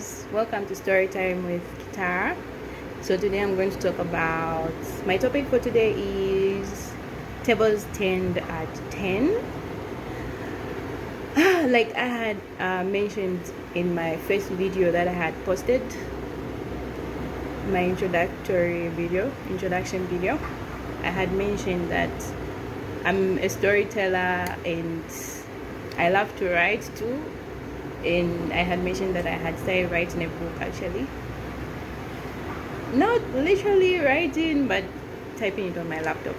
guys, welcome to Storytime with Kitara. So today I'm going to talk about my topic for today is tables turned at 10. Like I had mentioned in my first video that I had posted, my introduction video, I had mentioned that I'm a storyteller and I love to write too. And I had mentioned that I had started writing a book, actually not literally writing but typing it on my laptop.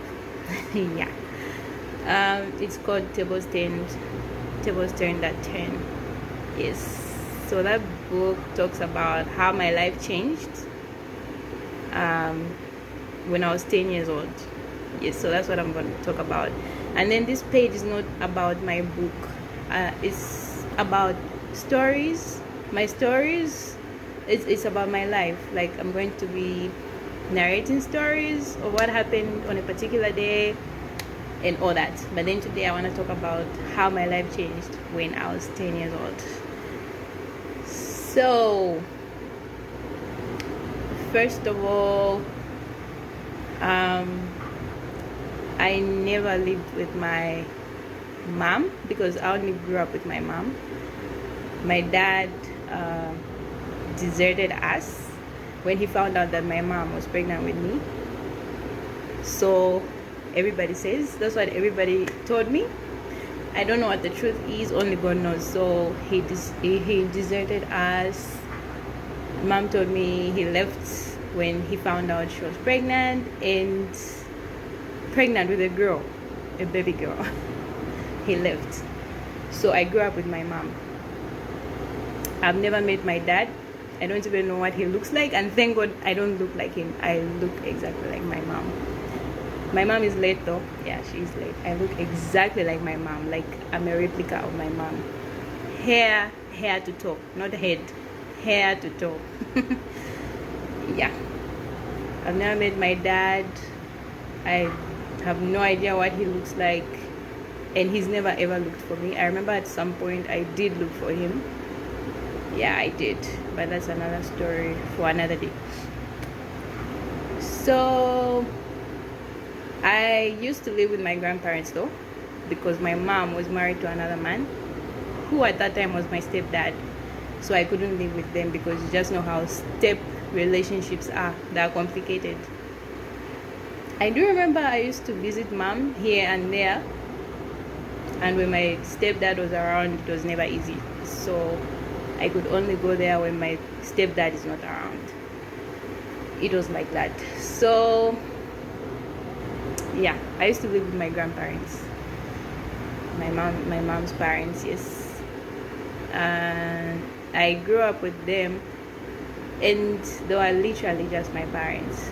Yeah. It's called tables turned at 10. Yes, so that book talks about how my life changed when I was 10 years old. Yes, so that's what I'm going to talk about. And then this page is not about my book, it's about stories, my stories. It's about my life. Like I'm going to be narrating stories of what happened on a particular day and all that. But then today I want to talk about how my life changed when I was 10 years old. So first of all, I never lived with my mom because I only grew up with my mom. My dad deserted us when he found out that my mom was pregnant with me. So everybody says, that's what everybody told me. I don't know what the truth is, only God knows. So he deserted us. Mom told me he left when he found out she was pregnant with a girl, a baby girl. He left. So I grew up with my mom. I've never met my dad. I don't even know what he looks like, and thank God I don't look like him. I look exactly like my mom. My mom is late though. Yeah, she's late. I look exactly like my mom. Like I'm a replica of my mom. Hair to toe, not head. Hair to toe. Yeah. I've never met my dad. I have no idea what he looks like, and he's never ever looked for me. I remember at some point I did look for him. Yeah, I did, but that's another story for another day. So I used to live with my grandparents though, because my mom was married to another man who at that time was my stepdad. So I couldn't live with them because you just know how step relationships are. They are complicated. I do remember I used to visit mom here and there, and when my stepdad was around it was never easy. So I could only go there when my stepdad is not around. It was like that. So yeah, I used to live with my grandparents, my mom's parents. Yes, and I grew up with them, and they were literally just my parents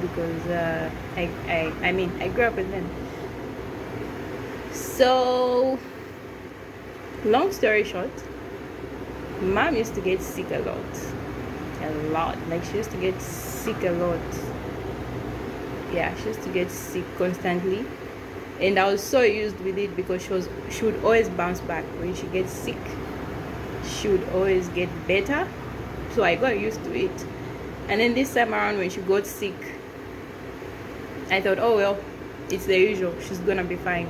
because I grew up with them. So long story short, mom used to get sick a lot. Like she used to get sick a lot. Yeah, she used to get sick constantly, and I was so used with it because she would always bounce back when she gets sick. She would always get better, so I got used to it. And then this time around when she got sick, I thought, oh well, it's the usual, she's gonna be fine.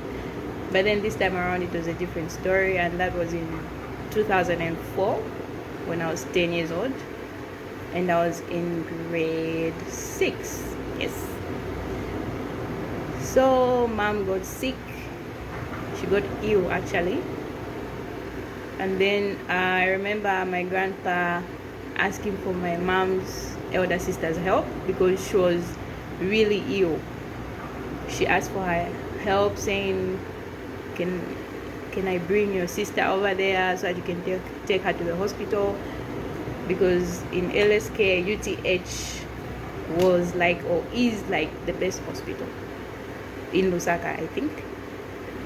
But then this time around it was a different story, and that was in 2004 when I was 10 years old, and I was in grade 6. Yes. So mom got sick. She got ill actually, and then I remember my grandpa asking for my mom's elder sister's help because she was really ill. She asked for her help, saying, can I bring your sister over there so that you can take her to the hospital? Because in LSK, UTH was like, or is like, the best hospital in Lusaka, I think.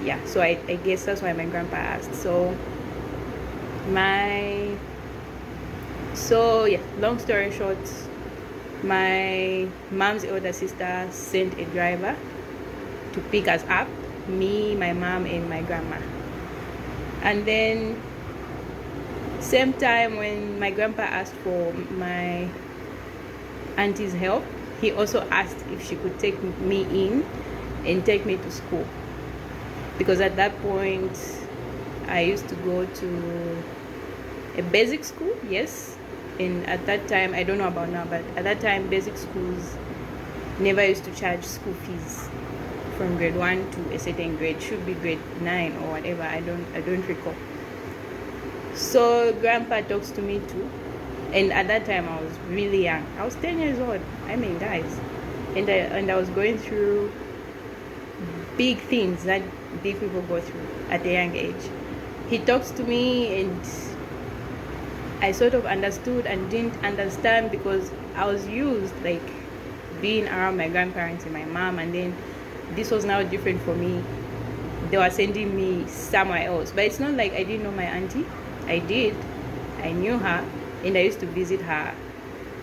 Yeah, so I guess that's why my grandpa asked. So yeah, long story short, my mom's older sister sent a driver to pick us up, me, my mom, and my grandma. And then Same time when my grandpa asked for my auntie's help, he also asked if she could take me in and take me to school, because at that point I used to go to a basic school. Yes, and at that time, I don't know about now, but at that time basic schools never used to charge school fees from grade 1 to a certain grade. Should be grade 9 or whatever. I don't recall. So grandpa talks to me too, and at that time I was really young. I was 10 years old. I mean, guys, and I was going through big things that big people go through at a young age. He talks to me, and I sort of understood and didn't understand, because I was used like being around my grandparents and my mom, and then this was now different for me. They were sending me somewhere else, but it's not like I didn't know my auntie. I did. I knew her, and I used to visit her.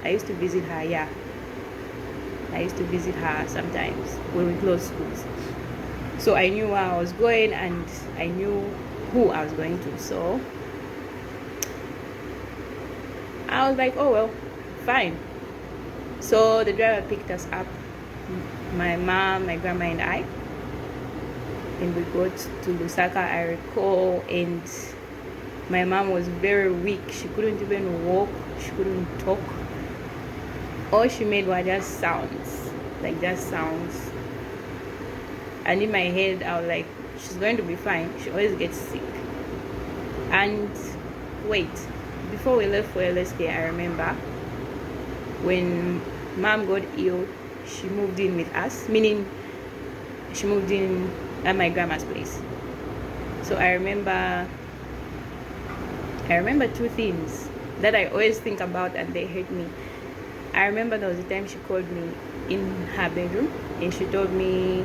Yeah, I used to visit her sometimes when we closed schools. So I knew where I was going, and I knew who I was going to. So I was like, oh well, fine. So the driver picked us up, my mom, my grandma, and I, and we got to Lusaka, I recall, and my mom was very weak. She couldn't even walk, she couldn't talk. All she made were just sounds, like just sounds. And in my head, I was like, she's going to be fine. She always gets sick. And wait, before we left for LSK, I remember when mom got ill, she moved in with us, meaning she moved in at my grandma's place. So I remember two things that I always think about, and they hurt me. I remember there was a time she called me in her bedroom, and she told me,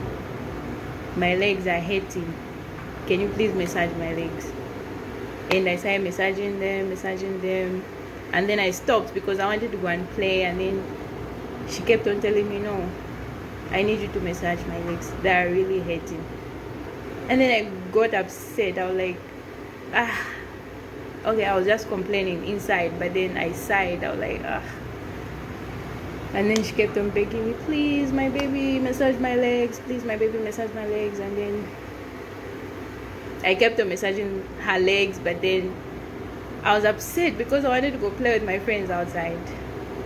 my legs are hurting, can you please massage my legs? And I started massaging them, and then I stopped because I wanted to go and play, and then she kept on telling me, no, I need you to massage my legs, they are really hurting. And then I got upset. I was like, okay, I was just complaining inside, but then I sighed. I was like, And then she kept on begging me, please, my baby, massage my legs. Please, my baby, massage my legs. And then I kept on massaging her legs, but then I was upset because I wanted to go play with my friends outside.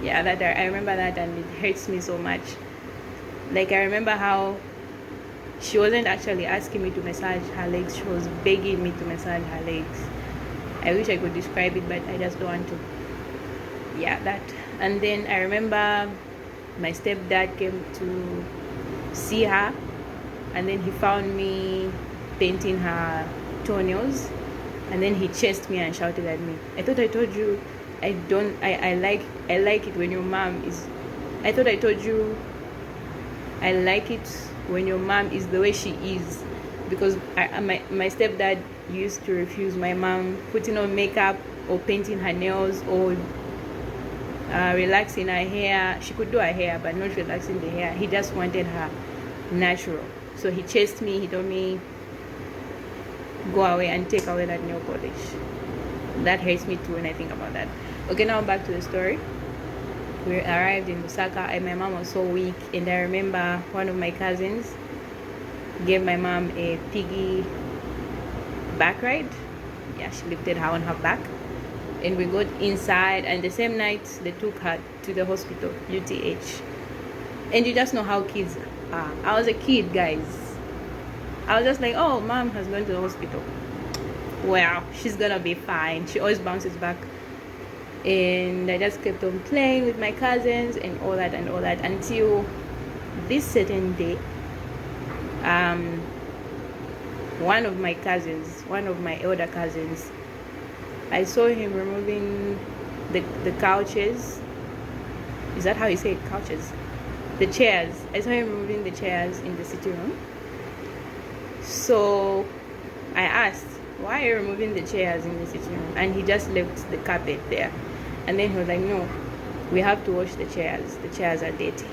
Yeah, that I remember that, and it hurts me so much. Like, I remember how she wasn't actually asking me to massage her legs. She was begging me to massage her legs. I wish I could describe it, but I just don't want to. Yeah, that. And then I remember my stepdad came to see her, and then he found me painting her toenails, and then he chased me and shouted at me, I thought I told you I like it when your mom is, I thought I told you I like it when your mom is the way she is. Because my stepdad used to refuse my mom putting on makeup or painting her nails or relaxing her hair. She could do her hair, but not relaxing the hair. He just wanted her natural. So he chased me. He told me, go away and take away that nail polish. That hurts me too when I think about that. Okay, now back to the story. We arrived in Lusaka, and my mom was so weak. And I remember one of my cousins gave my mom a piggy back ride. Yeah, she lifted her on her back, and we got inside, and the same night they took her to the hospital, UTH. And you just know how kids are. I was a kid, guys. I was just like, oh, mom has gone to the hospital, well, she's gonna be fine, she always bounces back. And I just kept on playing with my cousins and all that until this certain day. One of my elder cousins, I saw him removing the couches. Is that how you say it? Couches? The chairs. I saw him removing the chairs in the sitting room. So I asked, why are you removing the chairs in the sitting room? And he just left the carpet there. And then he was like, no, we have to wash the chairs. The chairs are dirty.